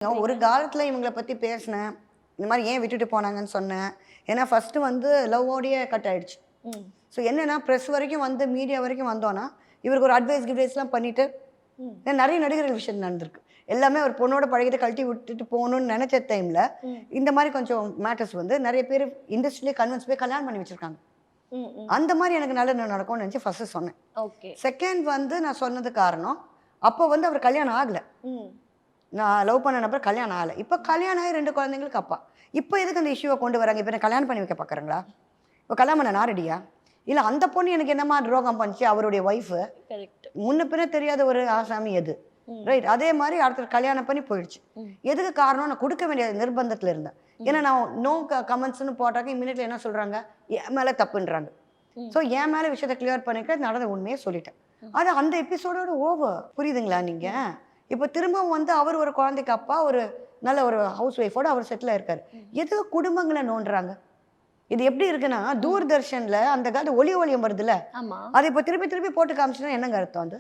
ஒரு காலத்துல இவங்கள பத்தி பேசினேன். இந்த மாதிரி ஏன் விட்டுட்டு போனாங்கன்னு சொன்னேன். ஏன்னா ஃபர்ஸ்ட் வந்து லவ்வோடயே கட் ஆயிடுச்சு. ம். ஸோ என்னன்னா ப்ரெஸ் வரைக்கும் வந்து மீடியா வரைக்கும் வந்தோன்னா இவருக்கு ஒரு கிட்வைஸ்லாம் பண்ணிட்டு ம். நிறைய நடிகர்கள் விஷயம் நடந்திருக்கு. எல்லாமே ஒரு பொண்ணோட பழகிட்டு கழட்டி விட்டுட்டு போகணும்னு நினைச்ச டைம்ல ம். இந்த மாதிரி கொஞ்சம் மேட்டர்ஸ் வந்து நிறைய பேர் இண்டஸ்ட்ரியிலே கன்வின்ஸ் போய் கல்யாணம் பண்ணி வச்சிருக்காங்க. ம். ம். அந்த மாதிரி எனக்கு நல்லது நடக்கும்னு நினச்சி ஃபர்ஸ்ட் சொன்னேன். ஓகே. செகண்ட் வந்து நான் சொன்னது காரணம் அப்போ வந்து அவர் கல்யாணம் ஆகலை. ம். நான் லவ் பண்ண நபர் கல்யாணம் ஆகலை. இப்போ கல்யாணம் ஆகி 2 குழந்தைங்களுக்கு அப்பா. இப்போ எதுக்கு அந்த இஷ்யூவை கொண்டு வராங்க? இப்போ என்ன கல்யாணம் பண்ணி வைக்க பார்க்குறாங்களா? இப்போ கல்யாணம் பண்ண நான் ரெடியா? இல்லை அந்த பொண்ணு எனக்கு என்னமா துரோகம் பண்ணிச்சு அவருடைய ஒய்ஃபு. கரெக்ட். முன்ன பின்ன தெரியாத ஒரு ஆசாமி எது, ரைட்? அதே மாதிரி அடுத்த கல்யாணம் பண்ணி போயிடுச்சு. எதுக்கு காரணம்? நான் கொடுக்க வேண்டிய நிர்பந்தத்தில் இருந்தேன். ஏன்னா நான் நோ கமெண்ட்ஸ்னு போட்டாக்க இமீடியட்லி என்ன சொல்கிறாங்க, என் மேலே தப்புன்றாங்க. ஸோ என் மேலே விஷயத்தை கிளியர் பண்ணிக்க நடந்த உண்மையை சொல்லிட்டேன். அது அந்த எபிசோடோட ஓவர். புரியுதுங்களா நீங்கள்? இப்போ திரும்பவும் வந்து அவர் ஒரு குழந்தைக்கு அப்பா, ஒரு நல்ல ஒரு ஹவுஸ் ஒய்ஃபோட அவர் செட்டில் இருக்காரு. எதுக்கு குடும்பங்களை நோண்டுறாங்க? இது எப்படி இருக்குன்னா தூர்தர்ஷன்ல அந்த காலத்து ஒளியம் வருதுல்ல, ஆமா. அதை இப்போ திருப்பி திருப்பி போட்டு காமிச்சுன்னா என்னங்க அர்த்தம்? அது